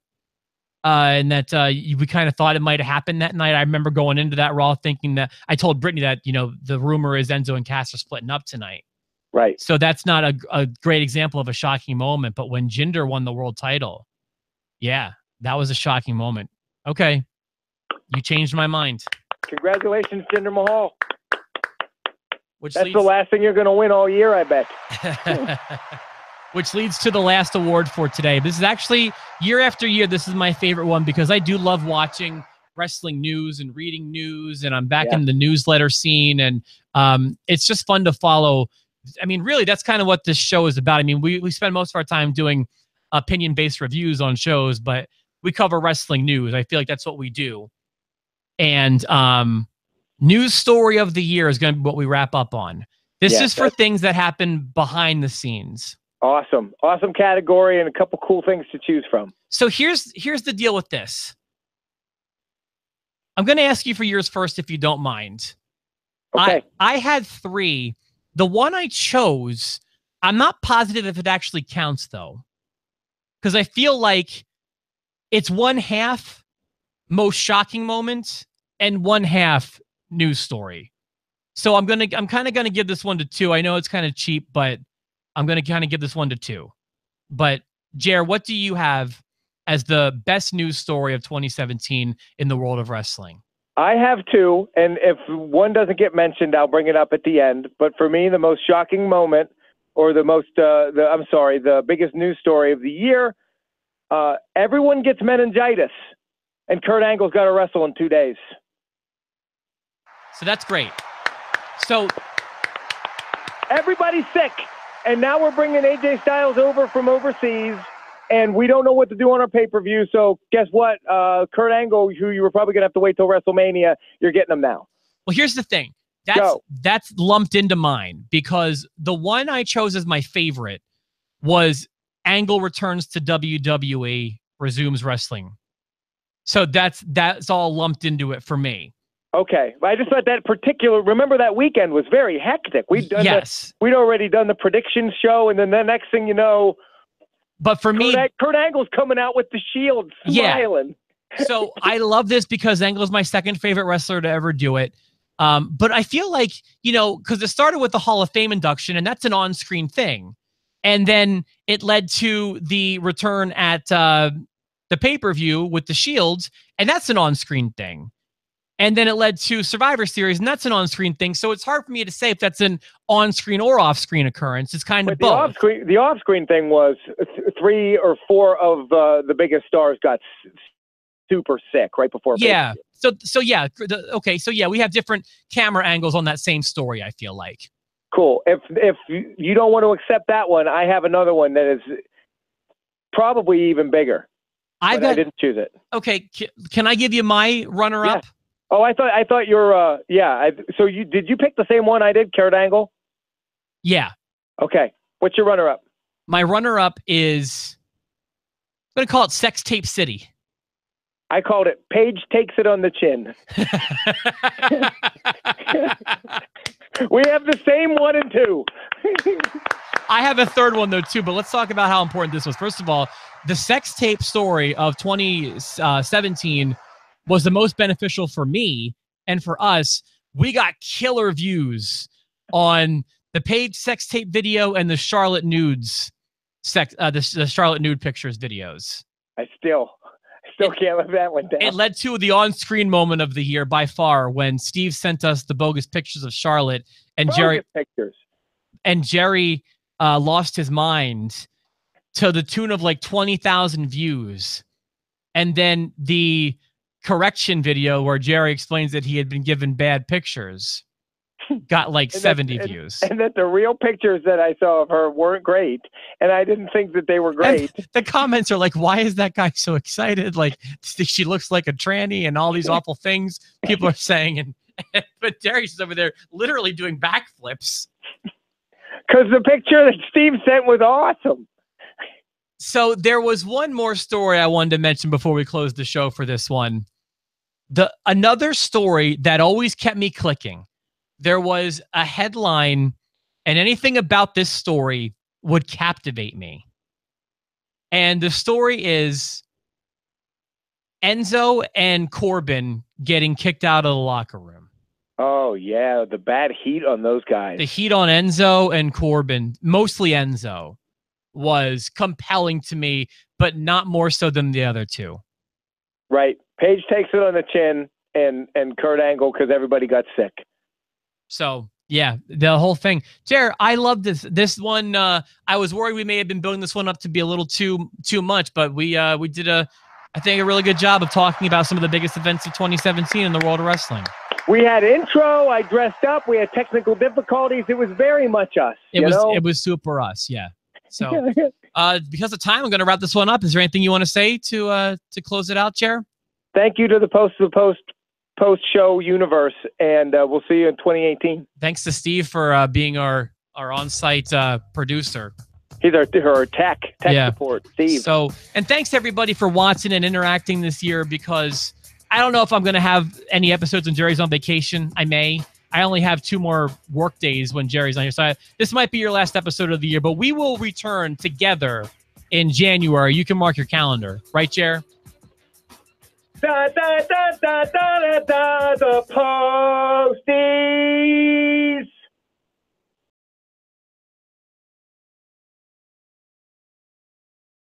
And that we kind of thought it might have happened that night. I remember going into that Raw thinking that I told Brittany that, the rumor is Enzo and Cass are splitting up tonight. Right. So that's not a great example of a shocking moment. But when Jinder won the world title, yeah, that was a shocking moment. Okay. You changed my mind. Congratulations, Jinder Mahal. That's Leads... the last thing you're going to win all year, I bet. Which leads to the last award for today. This is actually, year after year, this is my favorite one because I do love watching wrestling news and reading news, and I'm back in the newsletter scene, and it's just fun to follow. I mean, really, that's kind of what this show is about. I mean, we spend most of our time doing opinion-based reviews on shows, but we cover wrestling news. I feel like that's what we do. And news story of the year is going to be what we wrap up on. This is for things that happen behind the scenes. Awesome category and a couple cool things to choose from. So here's the deal with this. I'm going to ask you for yours first, if you don't mind. Okay. I had 3. The one I chose, I'm not positive if it actually counts, though. because I feel like it's one half most shocking moment and one half news story. So I'm kind of gonna give this one to 2. I know it's kind of cheap, but I'm gonna kind of give this one to 2. But Jer, what do you have as the best news story of 2017 in the world of wrestling? I have 2, and if one doesn't get mentioned, I'll bring it up at the end. But for me, the most shocking moment, or the biggest news story of the year, everyone gets meningitis, and Kurt Angle's got to wrestle in 2 days. So that's great. So everybody's sick, and now we're bringing AJ Styles over from overseas, and we don't know what to do on our pay-per-view. So guess what? Kurt Angle, who you were probably going to have to wait till WrestleMania, you're getting him now. Well, here's the thing. That's lumped into mine because the one I chose as my favorite was Angle returns to WWE, resumes wrestling. So that's all lumped into it for me. Okay, I just thought that remember that weekend was very hectic. We'd already done the prediction show, and then the next thing you know, but for me, Kurt Angle's coming out with the Shield, smiling. Yeah. So I love this because Angle is my second favorite wrestler to ever do it. But I feel like, because it started with the Hall of Fame induction, and that's an on-screen thing, and then it led to the return at the pay-per-view with the Shields, and that's an on-screen thing. And then it led to Survivor Series, and that's an on-screen thing. So it's hard for me to say if that's an on-screen or off-screen occurrence. It's kind of both. The off-screen thing was 3 or 4 of the biggest stars got super sick right before. Yeah. Okay. So yeah, we have different camera angles on that same story, I feel like. Cool. If you don't want to accept that one, I have another one that is probably even bigger. I didn't choose it. Okay. Can I give you my runner-up? Yeah. Oh, I thought you're, so did you pick the same one I did, Kurt Angle? Yeah. Okay. What's your runner-up? My runner-up is, I'm going to call it Sex Tape City. I called it Paige Takes It on the Chin. We have the same 1 and 2. I have a third one, though, too, but let's talk about how important this was. First of all, the sex tape story of 2017 was the most beneficial for me and for us. We got killer views on the Paige sex tape video and the Charlotte nudes, the Charlotte nude pictures videos. I still can't let that one down. It led to the on-screen moment of the year by far when Steve sent us the bogus pictures of Charlotte and Jerry lost his mind to the tune of like 20,000 views. And then the correction video where Jerry explains that he had been given bad pictures got like 70 views. And that the real pictures that I saw of her weren't great. And I didn't think that they were great. And the comments are like, why is that guy so excited? Like, she looks like a tranny and all these awful things people are saying. But Jerry's over there literally doing backflips. Because the picture that Steve sent was awesome. So there was one more story I wanted to mention before we close the show for this one. Another story that always kept me clicking. There was a headline, and anything about this story would captivate me. And the story is Enzo and Corbin getting kicked out of the locker room. Oh, yeah. The bad heat on those guys. The heat on Enzo and Corbin, mostly Enzo, was compelling to me, but not more so than the other two. Right. Paige takes it on the chin and Kurt Angle because everybody got sick. So, yeah, the whole thing. Jared, I love this. This one, I was worried we may have been building this one up to be a little too much, but we did I think a really good job of talking about some of the biggest events of 2017 in the world of wrestling. We had intro. I dressed up. We had technical difficulties. It was very much us. It was super us. Yeah. So, because of time, I'm going to wrap this one up. Is there anything you want to say to close it out, Jared? Thank you to the post-show universe, and we'll see you in 2018. Thanks to Steve for being our on-site producer. He's our tech support, Steve. So, and thanks to everybody for watching and interacting this year, because I don't know if I'm going to have any episodes when Jerry's on vacation. I may. I only have 2 more work days when Jerry's on here. So this might be your last episode of the year, but we will return together in January. You can mark your calendar. Right, Jer? Da, da, da, da, da, da, da, the